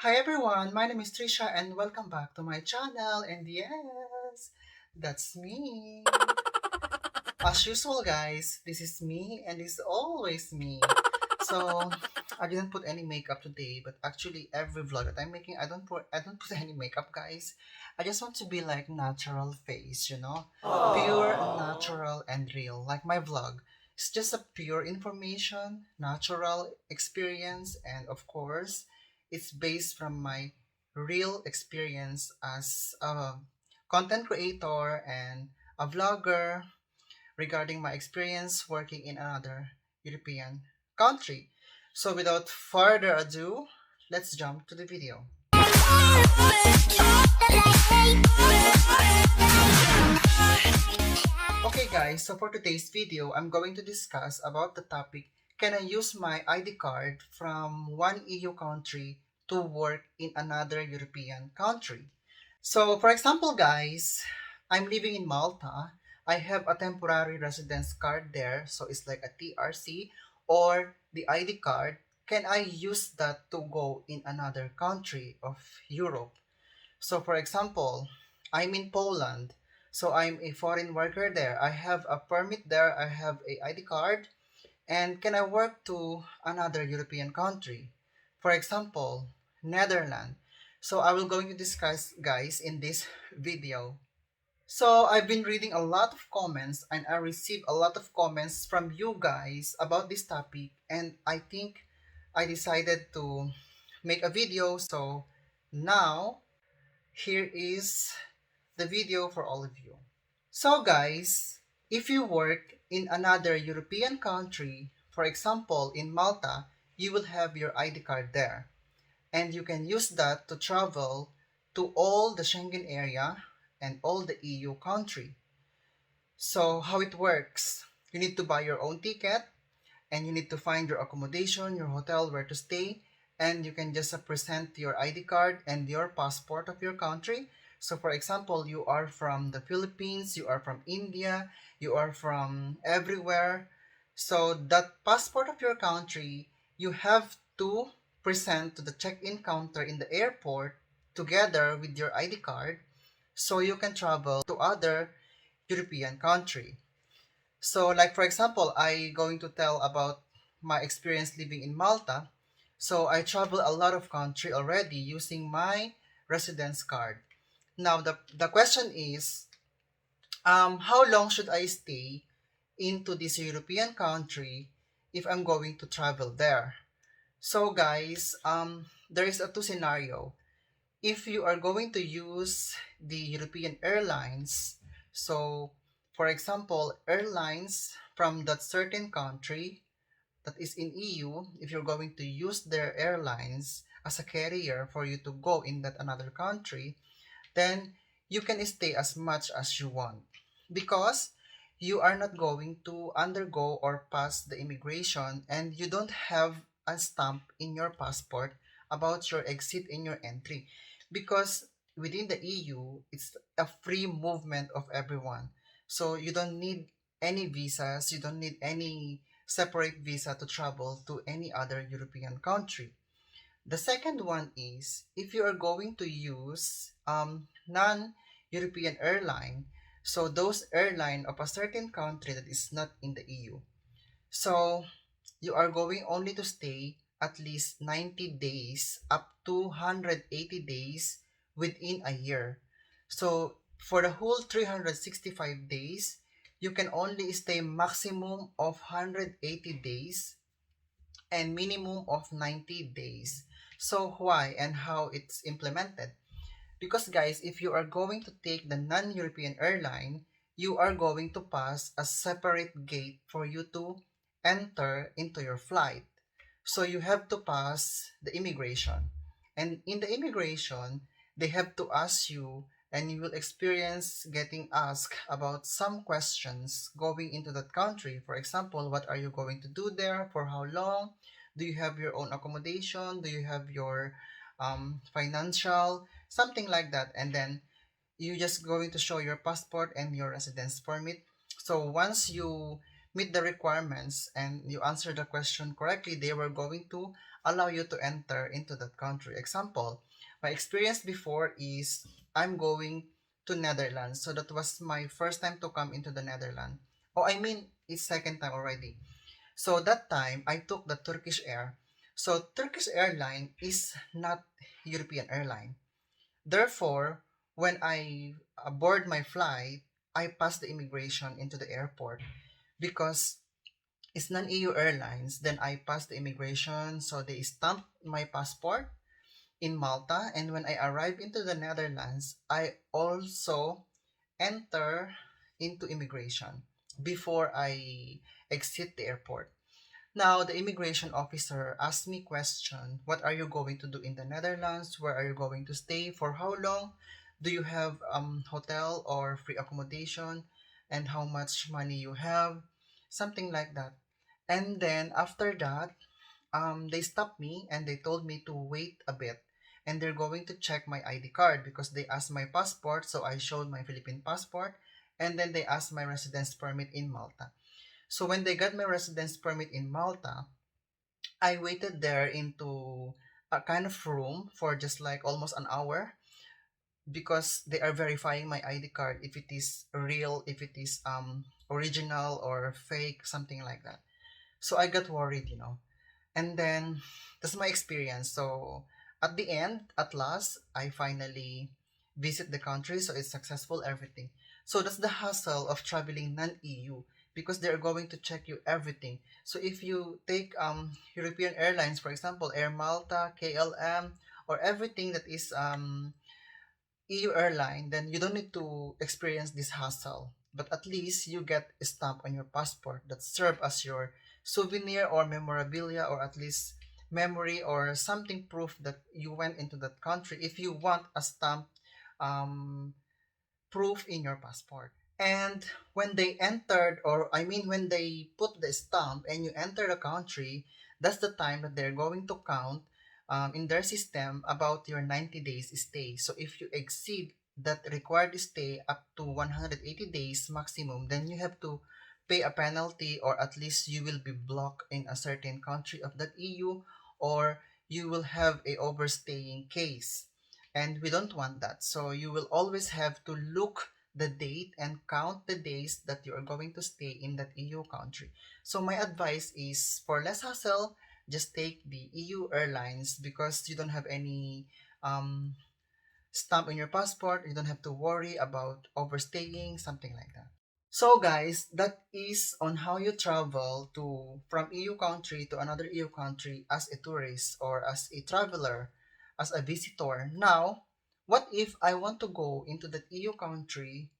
Hi everyone, my name is Trisha and welcome back to my channel. And yes, that's me. As usual guys, this is me and it's always me. So I didn't put any makeup today, but actually every vlog that I'm making, I don't put any makeup guys. I just want to be like natural face, pure, natural and real. Like my vlog. It's just a pure information, natural experience, and of course, it's based from my real experience as a content creator and a vlogger regarding my experience working in another European country. So without further ado, let's jump to the video. Okay guys, so for today's video, I'm going to discuss about the topic, can I use my ID card from one EU country to work in another European country? So for example guys, I'm living in Malta. I have a temporary residence card there, so it's like a TRC or the ID card. Can I use that to go in another country of Europe? So for example, I'm in Poland. So I'm a foreign worker there. I have a permit there. I have a ID card. And can I work to another European country? For example, Netherlands. So I will going to discuss guys in this video. So I've been reading a lot of comments and I received a lot of comments from you guys about this topic, and I think I decided to make a video. So now here is the video for all of you. So guys, if you work in another European country, for example in Malta, you will have your ID card there. And you can use that to travel to all the Schengen area and all the EU country. So how it works, you need to buy your own ticket and you need to find your accommodation, your hotel, where to stay, and you can just present your ID card and your passport of your country. So for example, you are from the Philippines, you are from India, you are from everywhere. So that passport of your country, you have to present to the check-in counter in the airport together with your ID card so you can travel to other European country. So like for example, I going to tell about my experience living in Malta. So I travel a lot of country already using my residence card. Now the question is, how long should I stay into this European country if I'm going to travel there? So guys, there is a two scenario. If you are going to use the European airlines, so for example, airlines from that certain country that is in EU, if you're going to use their airlines as a carrier for you to go in that another country, then you can stay as much as you want because you are not going to undergo or pass the immigration and you don't have a stamp in your passport about your exit and your entry, because within the EU it's a free movement of everyone, so you don't need any visas, you don't need any separate visa to travel to any other European country. The second one is if you are going to use non-European airline, so those airline of a certain country that is not in the EU. So you are going only to stay at least 90 days up to 180 days within a year. So for the whole 365 days, you can only stay maximum of 180 days and minimum of 90 days. So why and how it's implemented? Because guys, if you are going to take the non-European airline, you are going to pass a separate gate for you to enter into your flight. So you have to pass the immigration. And in the immigration, they have to ask you, and you will experience getting asked about some questions going into that country. For example, what are you going to do there? For how long? Do you have your own accommodation? Do you have your financial? Something like that. And then you just going to show your passport and your residence permit. So once you meet the requirements and you answer the question correctly, they were going to allow you to enter into that country. Example, my experience before is I'm going to Netherlands. So that was my first time to come into the Netherlands. Oh, I mean, it's second time already. So that time I took the Turkish Air. So Turkish airline is not European airline. Therefore, when I board my flight, I pass the immigration into the airport because it's non-EU airlines. Then I pass the immigration, so they stamp my passport in Malta. And when I arrive into the Netherlands, I also enter into immigration before I exit the airport. Now, the immigration officer asked me question, what are you going to do in the Netherlands? Where are you going to stay? For how long? Do you have hotel or free accommodation? And how much money you have? Something like that. And then after that, they stopped me and they told me to wait a bit. And they're going to check my ID card because they asked my passport. So I showed my Philippine passport. And then they asked my residence permit in Malta. So when they got my residence permit in Malta, I waited there into a kind of room for just like almost an hour because they are verifying my ID card if it is real, if it is original or fake, something like that. So I got worried. And then that's my experience. So at the end, at last, I finally visit the country. So it's successful, everything. So that's the hassle of traveling non-EU because they're going to check you everything. So if you take European airlines, for example, Air Malta, KLM, or everything that is EU airline, then you don't need to experience this hassle. But at least you get a stamp on your passport that serve as your souvenir or memorabilia or at least memory or something proof that you went into that country if you want a stamp um, proof in your passport. And when they entered, or I mean, when they put the stamp and you enter the country, that's the time that they're going to count in their system about your 90 days stay. So if you exceed that required stay up to 180 days maximum, then you have to pay a penalty or at least you will be blocked in a certain country of that EU or you will have a overstaying case. And we don't want that. So you will always have to look the date and count the days that you are going to stay in that EU country. So my advice is for less hassle, just take the EU airlines because you don't have any um, stamp in your passport. You don't have to worry about overstaying, something like that. So guys, that is on how you travel to from EU country to another EU country as a tourist or as a traveler, as a visitor. Now, what if I want to go into that EU country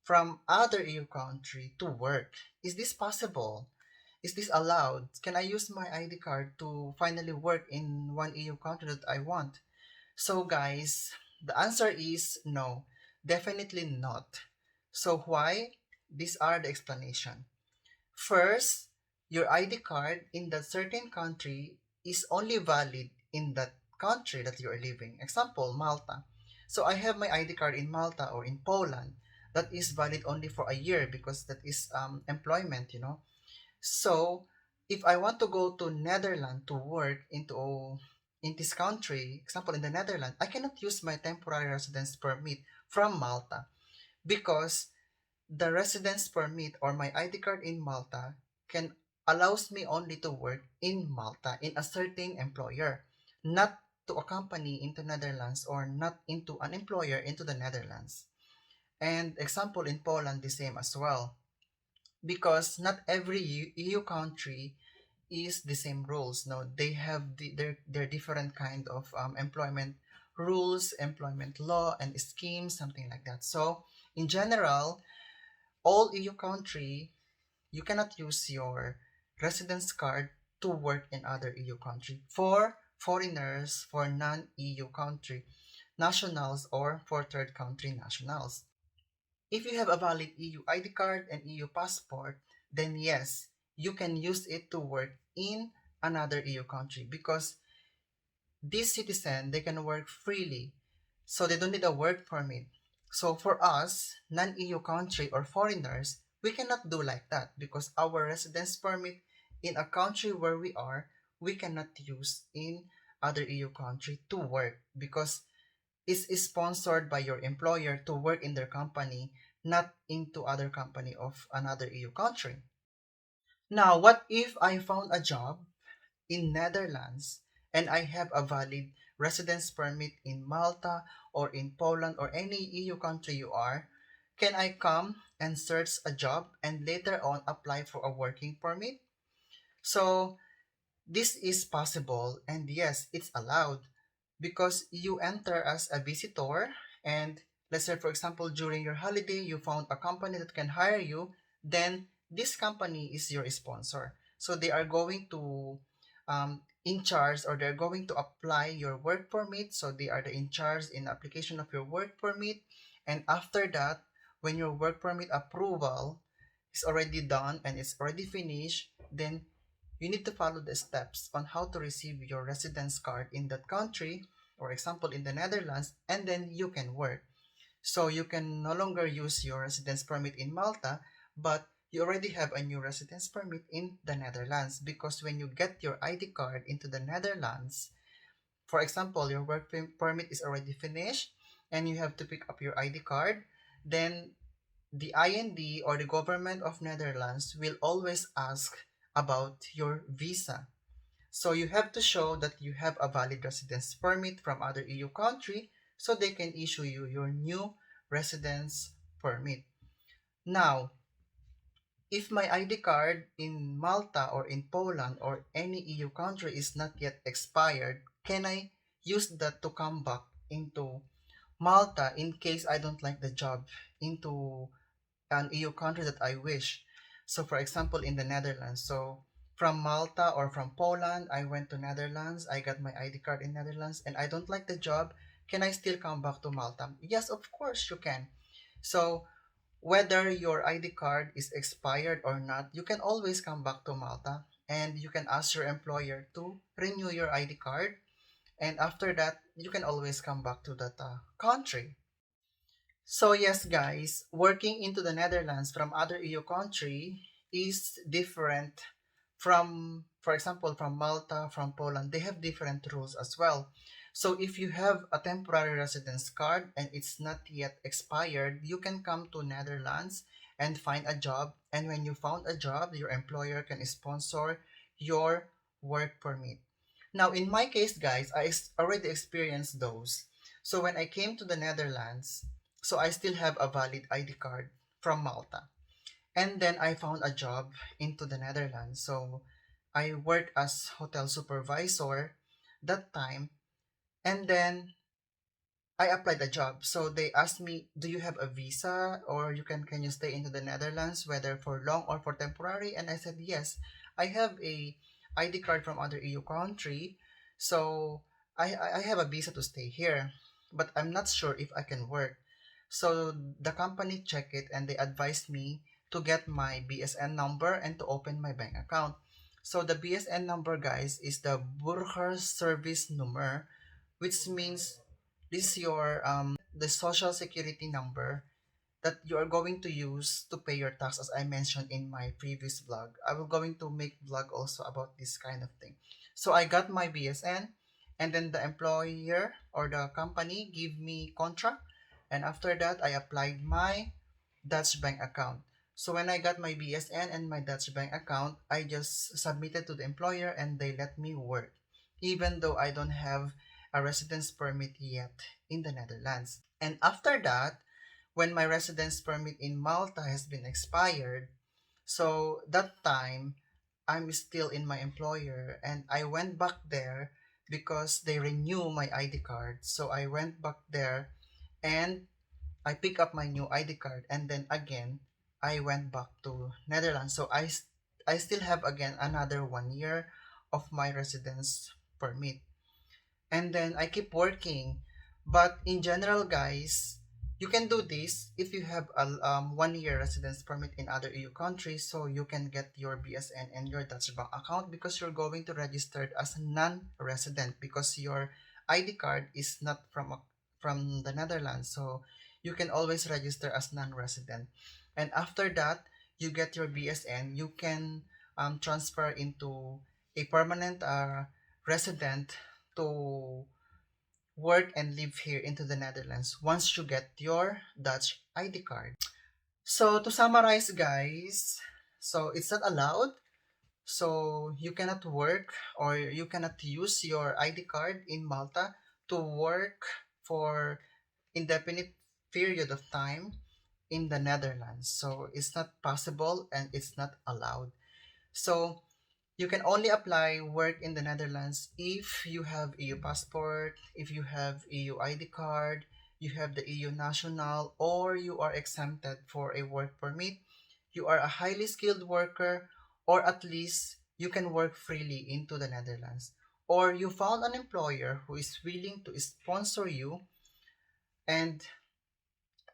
from other EU country to work? Is this possible? Is this allowed? Can I use my ID card to finally work in one EU country that I want? So guys, the answer is no, definitely not. So why? These are the explanation. First, your ID card in that certain country is only valid in that country that you are living. Example, Malta. So I have my ID card in Malta or in Poland. That is valid only for a year because that is employment. So, if I want to go to Netherlands to work in this country, example in the Netherlands, I cannot use my temporary residence permit from Malta because the residence permit or my ID card in Malta can allows me only to work in Malta in a certain employer, not to a company into Netherlands or not into an employer into the Netherlands. And example in Poland the same as well because not every EU country is the same rules. No, they have their different kind of employment rules, employment law, and schemes, something like that. So, in general, all EU country, you cannot use your residence card to work in other EU country for foreigners, for non-EU country nationals, or for third country nationals. If you have a valid EU ID card and EU passport, then yes, you can use it to work in another EU country because these citizens they can work freely, so they don't need a work permit. So for us, non-EU country or foreigners, we cannot do like that because our residence permit in a country where we are, we cannot use in other EU country to work because it's sponsored by your employer to work in their company, not into other company of another EU country. Now, what if I found a job in Netherlands and I have a valid residence permit in Malta or in Poland or any EU country you are? Can I come and search a job and later on apply for a working permit? So this is possible, and yes, it's allowed because you enter as a visitor, and let's say for example during your holiday you found a company that can hire you, then this company is your sponsor. So they are going to in charge, or they're going to apply your work permit. So they are the in charge in application of your work permit. And after that, when your work permit approval is already done and it's already finished, then you need to follow the steps on how to receive your residence card in that country, for example in the Netherlands, and then you can work. So you can no longer use your residence permit in Malta, but you already have a new residence permit in the Netherlands, because when you get your ID card into the Netherlands, for example, your work permit is already finished and you have to pick up your ID card, then the IND or the government of Netherlands will always ask about your visa. So you have to show that you have a valid residence permit from other EU country so they can issue you your new residence permit. Now, if my ID card in Malta or in Poland or any EU country is not yet expired, can I use that to come back into Malta in case I don't like the job into an EU country that I wish? So for example, in the Netherlands. So from Malta or from Poland, I went to Netherlands. I got my ID card in Netherlands and I don't like the job. Can I still come back to Malta? Yes, of course you can. So whether your ID card is expired or not, you can always come back to Malta and you can ask your employer to renew your ID card. And after that, you can always come back to that country. So yes, guys, working into the Netherlands from other EU country is different from, for example, from Malta, from Poland. They have different rules as well. So if you have a temporary residence card and it's not yet expired, you can come to Netherlands and find a job. And when you found a job, your employer can sponsor your work permit. Now, in my case, guys, already experienced those. So when I came to the Netherlands, so I still have a valid ID card from Malta. And then I found a job into the Netherlands. So I worked as hotel supervisor that time. And then I applied a job. So they asked me, do you have a visa or can you stay into the Netherlands, whether for long or for temporary? And I said, yes, I have a ID card from other EU country. So I have a visa to stay here, but I'm not sure if I can work. So the company checked it and they advised me to get my BSN number and to open my bank account. So the BSN number, guys, is the Burger Service Number, which means this is your the social security number that you are going to use to pay your tax, as I mentioned in my previous vlog. I will going to make vlog also about this kind of thing. So I got my BSN, and then the employer or the company give me contract, and after that I applied my Dutch bank account. So when I got my BSN and my Dutch bank account, I just submitted to the employer and they let me work, even though I don't have a residence permit yet in the Netherlands. And after that, when my residence permit in Malta has been expired, so that time I'm still in my employer and I went back there because they renew my ID card. So I went back there and I pick up my new ID card, and then again I went back to Netherlands. So I still have again another 1 year of my residence permit. And then I keep working. But in general, guys, you can do this if you have a 1 year residence permit in other EU countries, so you can get your BSN and your Dutch bank account because you're going to register as a non-resident because your ID card is not from the Netherlands, so you can always register as non-resident. And after that, you get your BSN, you can transfer into a permanent resident to work and live here into the Netherlands once you get your Dutch ID card. So to summarize, guys, so it's not allowed. So you cannot work or you cannot use your ID card in Malta to work for indefinite period of time in the Netherlands. So it's not possible and it's not allowed. So you can only apply work in the Netherlands if you have EU passport, if you have EU ID card, you have the EU national, or you are exempted for a work permit, you are a highly skilled worker, or at least you can work freely into the Netherlands. Or you found an employer who is willing to sponsor you and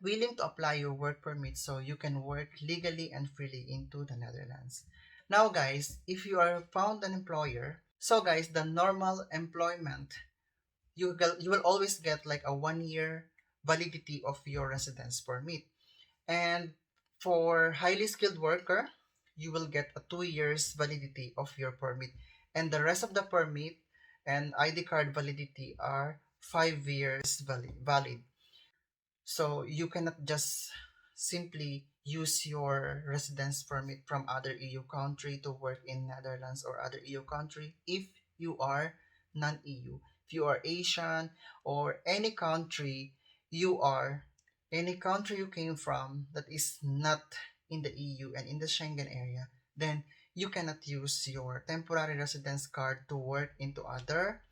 willing to apply your work permit so you can work legally and freely into the Netherlands. Now guys, if you are found an employer, so guys, the normal employment, you will always get like a 1 year validity of your residence permit. And for highly skilled worker, you will get a 2 years validity of your permit. And the rest of the permit and ID card validity are 5 years valid. So you cannot just simply use your residence permit from other EU country to work in Netherlands or other EU country if you are non-EU. If you are Asian or any country you came from that is not in the EU and in the Schengen area, then you cannot use your temporary residence card to work into other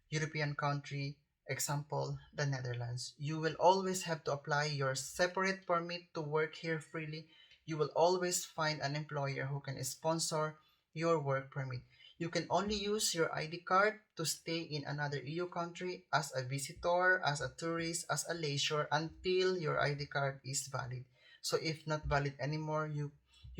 European country, example, the Netherlands. You will always have to apply your separate permit to work here freely. You will always find an employer who can sponsor your work permit. You can only use your ID card to stay in another EU country as a visitor, as a tourist, as a leisure until your ID card is valid. So if not valid anymore, you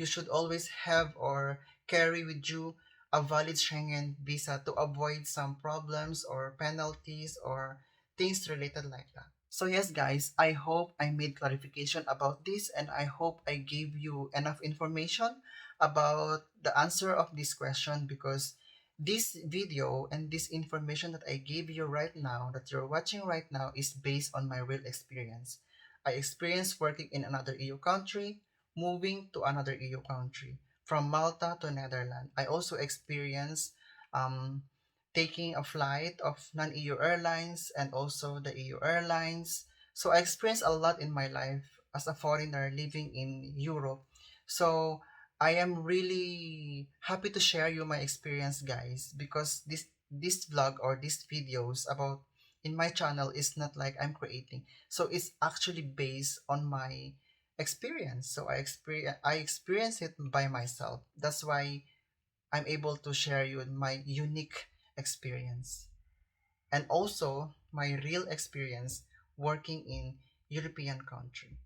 should always have or carry with you a valid Schengen visa to avoid some problems or penalties or things related like that. So yes guys, I hope I made clarification about this and I hope I gave you enough information about the answer of this question, because this video and this information that I gave you right now, that you're watching right now, is based on my real experience. I experienced working in another EU country, moving to another EU country, from Malta to Netherlands. I also experienced um, taking a flight of non-EU airlines and also the EU airlines. So I experienced a lot in my life as a foreigner living in Europe. So I am really happy to share you my experience, guys, because this vlog or these videos about in my channel is not like I'm creating. So it's actually based on my experience. So I experience it by myself. That's why I'm able to share you my unique experience and also my real experience working in European country.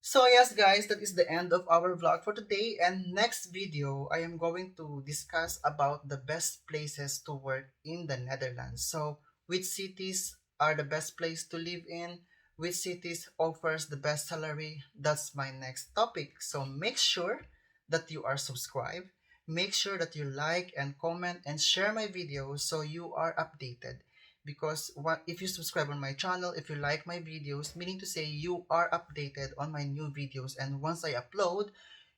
So yes guys, that is the end of our vlog for today, and next video I am going to discuss about the best places to work in the Netherlands. So which cities are the best place to live in, which cities offers the best salary, that's my next topic. So make sure that you are subscribed, make sure that you like and comment and share my videos so you are updated, because if you subscribe on my channel, if you like my videos, meaning to say you are updated on my new videos, and once I upload,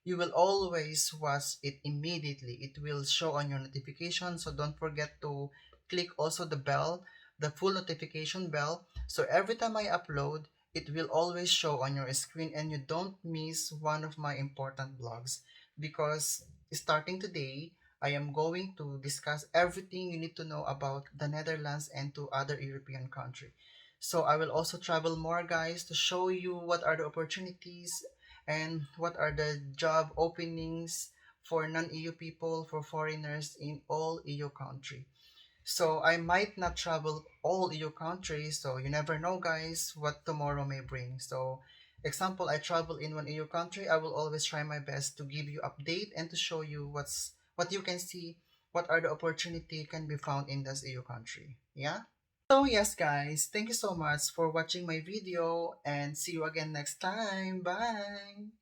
you will always watch it immediately. It will show on your notification, so don't forget to click also the bell, the full notification bell, so every time I upload, it will always show on your screen and you don't miss one of my important vlogs. Because starting today, I am going to discuss everything you need to know about the Netherlands and to other European country. So I will also travel more, guys, to show you what are the opportunities and what are the job openings for non-EU people, for foreigners in all EU country. So I might not travel all EU countries, so you never know, guys, what tomorrow may bring. So example, I travel in one EU country, I will always try my best to give you update and to show you what you can see, what are the opportunity can be found in this EU country. Yeah? So yes guys, thank you so much for watching my video and see you again next time. Bye!